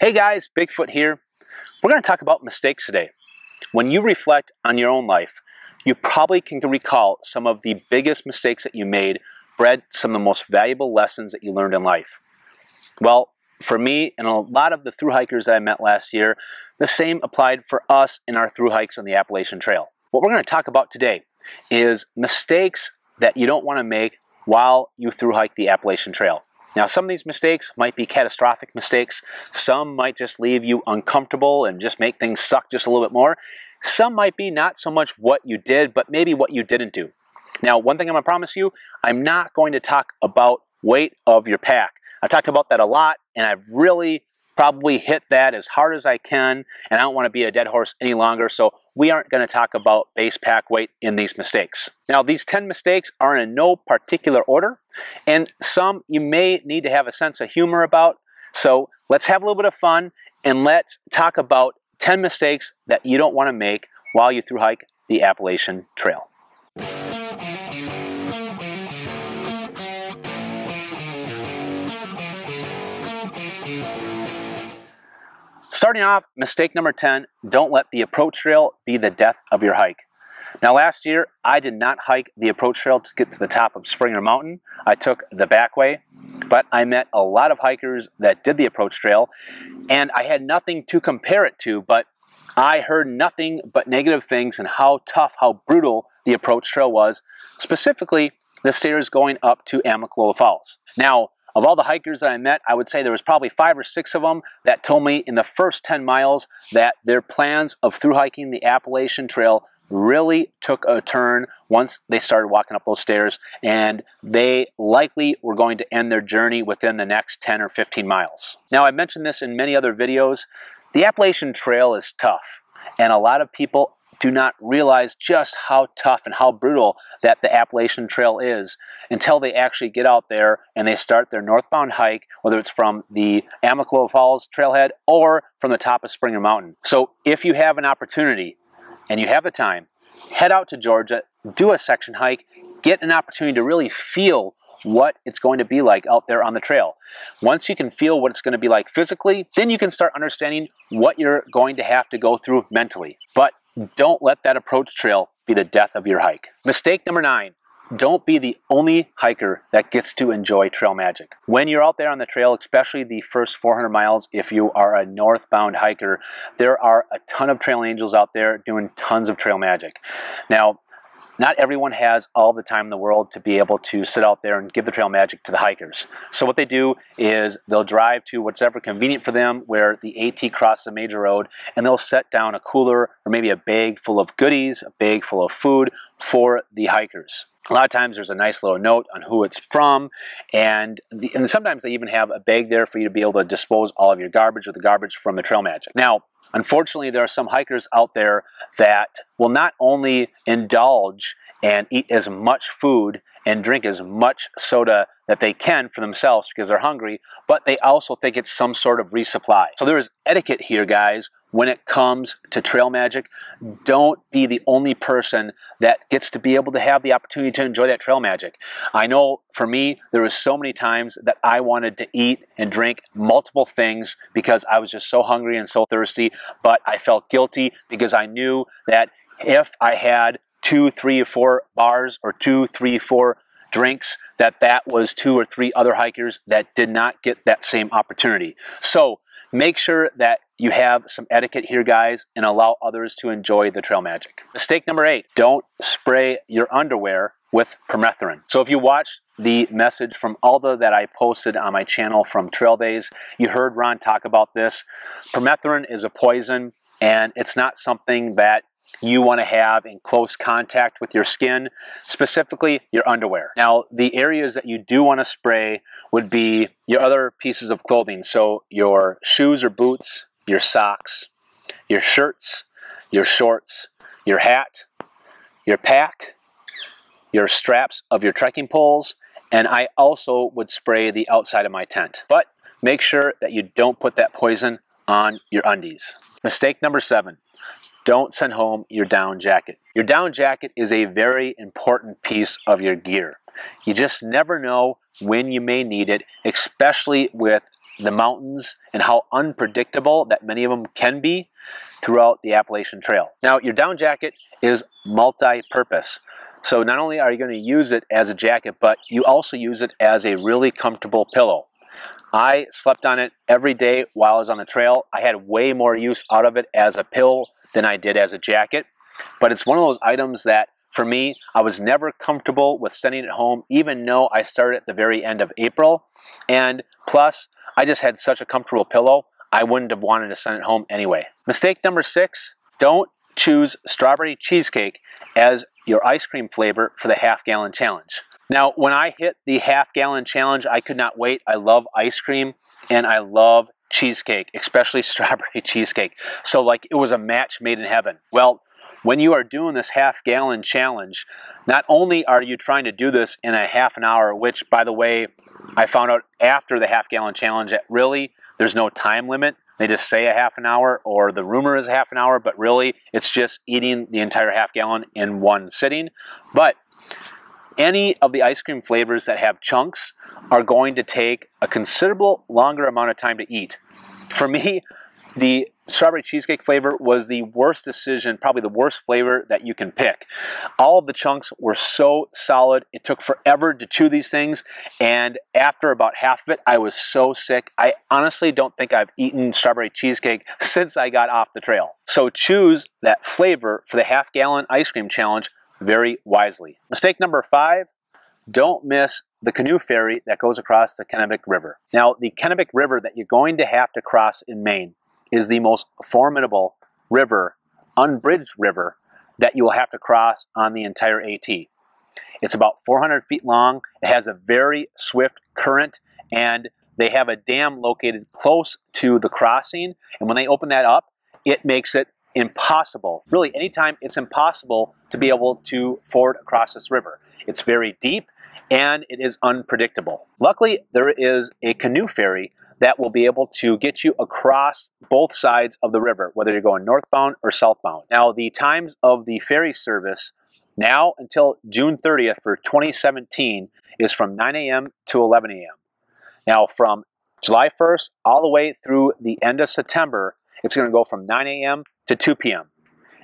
Hey guys, Bigfoot here. We're going to talk about mistakes today. When you reflect on your own life, you probably can recall some of the biggest mistakes that you made, bred some of the most valuable lessons that you learned in life. Well, for me and a lot of the thru hikers that I met last year, the same applied for us in our thru hikes on the Appalachian Trail. What we're going to talk about today is mistakes that you don't want to make while you thru hike the Appalachian Trail. Now, some of these mistakes might be catastrophic mistakes. Some might just leave you uncomfortable and just make things suck just a little bit more. Some might be not so much what you did, but maybe what you didn't do. Now, one thing I'm going to promise you, I'm not going to talk about weight of your pack. I've talked about that a lot, and I've really probably hit that as hard as I can, and I don't want to be a dead horse any longer, so we aren't going to talk about base pack weight in these mistakes. Now, these 10 mistakes are in no particular order, and some you may need to have a sense of humor about, so let's have a little bit of fun, and let's talk about 10 mistakes that you don't want to make while you thru hike the Appalachian Trail. Starting off, mistake number 10, don't let the approach trail be the death of your hike. Now, last year, I did not hike the approach trail to get to the top of Springer Mountain. I took the back way, but I met a lot of hikers that did the approach trail, and I had nothing to compare it to, but I heard nothing but negative things and how tough, how brutal the approach trail was, specifically the stairs going up to Amicalola Falls. Now, of all the hikers that I met, I would say there was probably 5 or 6 of them that told me in the first 10 miles that their plans of thru hiking the Appalachian Trail really took a turn once they started walking up those stairs, and they likely were going to end their journey within the next 10 or 15 miles. Now, I mentioned this in many other videos. The Appalachian Trail is tough, and a lot of people do not realize just how tough and how brutal that the Appalachian Trail is until they actually get out there and they start their northbound hike, whether it's from the Amicalola Falls trailhead or from the top of Springer Mountain. So if you have an opportunity and you have the time, head out to Georgia, do a section hike, get an opportunity to really feel what it's going to be like out there on the trail. Once you can feel what it's going to be like physically, then you can start understanding what you're going to have to go through mentally. But don't let that approach trail be the death of your hike. Mistake number 9, don't be the only hiker that gets to enjoy trail magic. When you're out there on the trail, especially the first 400 miles, if you are a northbound hiker, there are a ton of trail angels out there doing tons of trail magic. Now, not everyone has all the time in the world to be able to sit out there and give the trail magic to the hikers. So what they do is they'll drive to whatever convenient for them where the AT crosses a major road, and they'll set down a cooler or maybe a bag full of goodies, a bag full of food for the hikers. A lot of times there's a nice little note on who it's from, and sometimes they even have a bag there for you to be able to dispose all of your garbage or the garbage from the trail magic. Now, unfortunately, there are some hikers out there that will not only indulge and eat as much food and drink as much soda that they can for themselves because they're hungry, but they also think it's some sort of resupply. So there is etiquette here, guys, when it comes to trail magic. Don't be the only person that gets to be able to have the opportunity to enjoy that trail magic. I know for me, there was so many times that I wanted to eat and drink multiple things because I was just so hungry and so thirsty, but I felt guilty because I knew that if I had 2, 3, or 4 bars or 2, 3, 4 drinks, that was 2 or 3 other hikers that did not get that same opportunity. So make sure that you have some etiquette here, guys, and allow others to enjoy the trail magic. Mistake number 8, don't spray your underwear with permethrin. So if you watched the message from Alda that I posted on my channel from Trail Days, you heard Ron talk about this. Permethrin is a poison, and it's not something that you want to have in close contact with your skin, specifically your underwear. Now, the areas that you do want to spray would be your other pieces of clothing. So your shoes or boots, your socks, your shirts, your shorts, your hat, your pack, your straps of your trekking poles, and I also would spray the outside of my tent. But make sure that you don't put that poison on your undies. Mistake number 7. Don't send home your down jacket. Your down jacket is a very important piece of your gear. You just never know when you may need it, especially with the mountains and how unpredictable that many of them can be throughout the Appalachian Trail. Now, your down jacket is multi-purpose. So not only are you going to use it as a jacket, but you also use it as a really comfortable pillow. I slept on it every day while I was on the trail. I had way more use out of it as a pillow than I did as a jacket. But it's one of those items that, for me, I was never comfortable with sending it home, even though I started at the very end of April. And plus, I just had such a comfortable pillow, I wouldn't have wanted to send it home anyway. Mistake number 6, don't choose strawberry cheesecake as your ice cream flavor for the half-gallon challenge. Now, when I hit the half-gallon challenge, I could not wait. I love ice cream and I love cheesecake, especially strawberry cheesecake. So like it was a match made in heaven. Well, when you are doing this half-gallon challenge, not only are you trying to do this in a half an hour, which, by the way, I found out after the half-gallon challenge that really there's no time limit. They just say a half an hour, or the rumor is a half an hour, but really it's just eating the entire half gallon in one sitting. But any of the ice cream flavors that have chunks are going to take a considerable longer amount of time to eat. For me, the strawberry cheesecake flavor was the worst decision, probably the worst flavor that you can pick. All of the chunks were so solid. It took forever to chew these things, and after about half of it, I was so sick. I honestly don't think I've eaten strawberry cheesecake since I got off the trail. So choose that flavor for the half-gallon ice cream challenge very wisely. Mistake number 5, don't miss the canoe ferry that goes across the Kennebec River. Now, the Kennebec River that you're going to have to cross in Maine is the most formidable river, unbridged river, that you will have to cross on the entire AT. It's about 400 feet long, it has a very swift current, and they have a dam located close to the crossing, and when they open that up, it makes it impossible. Really, anytime it's impossible to be able to ford across this river. It's very deep, and it is unpredictable. Luckily, there is a canoe ferry that will be able to get you across both sides of the river, whether you're going northbound or southbound. Now, the times of the ferry service now until June 30th for 2017 is from 9 a.m. to 11 a.m. Now, from July 1st all the way through the end of September, it's going to go from 9 a.m. to 2 p.m.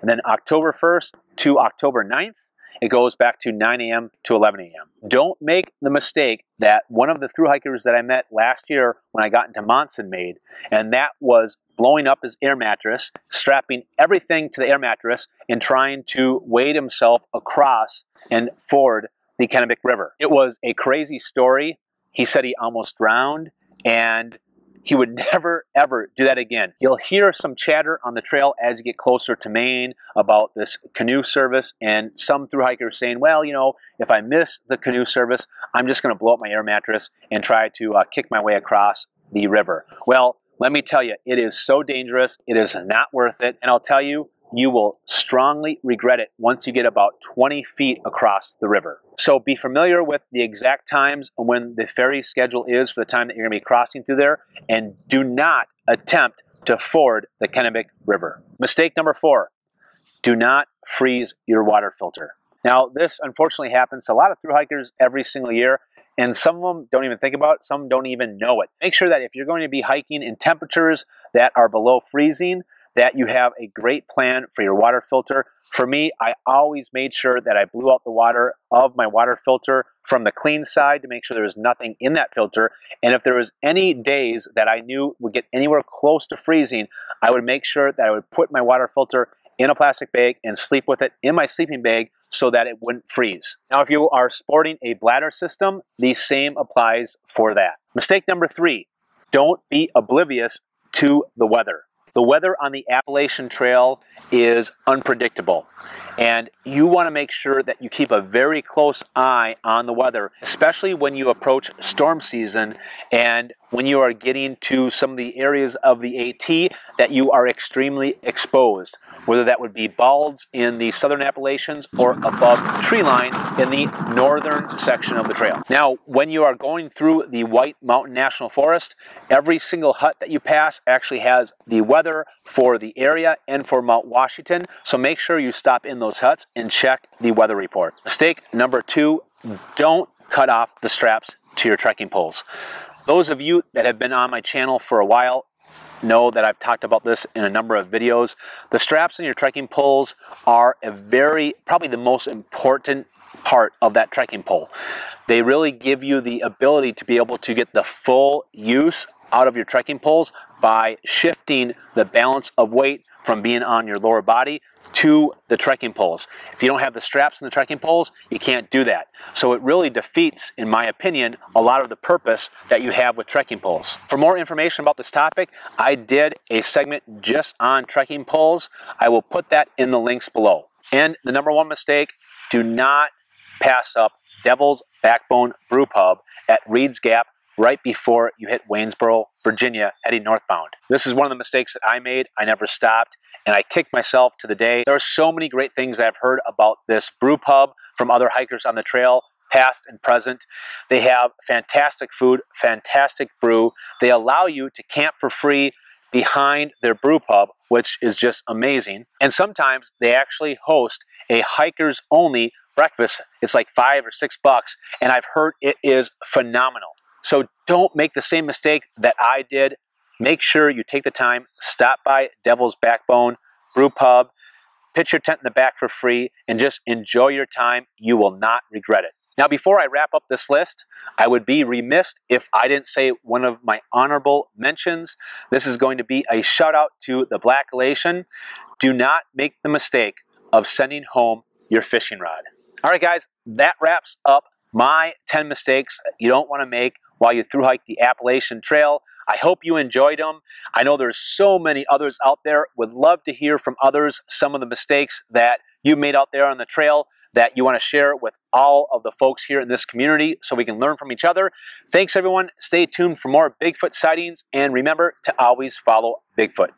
And then October 1st to October 9th, it goes back to 9 a.m. to 11 a.m. Don't make the mistake that one of the thru-hikers that I met last year when I got into Monson made, and that was blowing up his air mattress, strapping everything to the air mattress, and trying to wade himself across and ford the Kennebec River. It was a crazy story. He said he almost drowned, and he would never, ever do that again. You'll hear some chatter on the trail as you get closer to Maine about this canoe service, and some thru-hikers saying, well, you know, if I miss the canoe service, I'm just going to blow up my air mattress and try to kick my way across the river. Well, let me tell you, it is so dangerous. It is not worth it. And I'll tell you, you will strongly regret it once you get about 20 feet across the river. So be familiar with the exact times when the ferry schedule is for the time that you're going to be crossing through there, and do not attempt to ford the Kennebec River. Mistake number 4, do not freeze your water filter. Now, this unfortunately happens to a lot of thru-hikers every single year, and some of them don't even think about it, some don't even know it. Make sure that if you're going to be hiking in temperatures that are below freezing, that you have a great plan for your water filter. For me, I always made sure that I blew out the water of my water filter from the clean side to make sure there was nothing in that filter. And if there was any days that I knew would get anywhere close to freezing, I would make sure that I would put my water filter in a plastic bag and sleep with it in my sleeping bag so that it wouldn't freeze. Now, if you are sporting a bladder system, the same applies for that. Mistake number 3, don't be oblivious to the weather. The weather on the Appalachian Trail is unpredictable, and you want to make sure that you keep a very close eye on the weather, especially when you approach storm season and when you are getting to some of the areas of the AT that you are extremely exposed, whether that would be balds in the southern Appalachians or above tree line in the northern section of the trail. Now, when you are going through the White Mountain National Forest, every single hut that you pass actually has the weather for the area and for Mount Washington, so make sure you stop in those huts and check the weather report. Mistake number 2, don't cut off the straps to your trekking poles. Those of you that have been on my channel for a while know that I've talked about this in a number of videos. The straps in your trekking poles are probably the most important part of that trekking pole. They really give you the ability to be able to get the full use out of your trekking poles by shifting the balance of weight from being on your lower body to the trekking poles. If you don't have the straps in the trekking poles, you can't do that. So it really defeats, in my opinion, a lot of the purpose that you have with trekking poles. For more information about this topic, I did a segment just on trekking poles. I will put that in the links below. And the number one mistake, do not pass up Devil's Backbone Brew Pub at Reed's Gap right before you hit Waynesboro, Virginia, heading northbound. This is one of the mistakes that I made. I never stopped, and I kicked myself to the day. There are so many great things I've heard about this brew pub from other hikers on the trail, past and present. They have fantastic food, fantastic brew. They allow you to camp for free behind their brew pub, which is just amazing. And sometimes they actually host a hikers only breakfast. It's like $5 or $6, and I've heard it is phenomenal. So don't make the same mistake that I did. Make sure you take the time, stop by Devil's Backbone Brew Pub, pitch your tent in the back for free, and just enjoy your time. You will not regret it. Now, before I wrap up this list, I would be remiss if I didn't say one of my honorable mentions. This is going to be a shout out to the Black Elation. Do not make the mistake of sending home your fishing rod. All right, guys, that wraps up my 10 mistakes that you don't want to make while you thru hike the Appalachian Trail. I hope you enjoyed them. I know there's so many others out there. Would love to hear from others some of the mistakes that you made out there on the trail that you want to share with all of the folks here in this community so we can learn from each other. Thanks, everyone. Stay tuned for more Bigfoot sightings, and remember to always follow Bigfoot.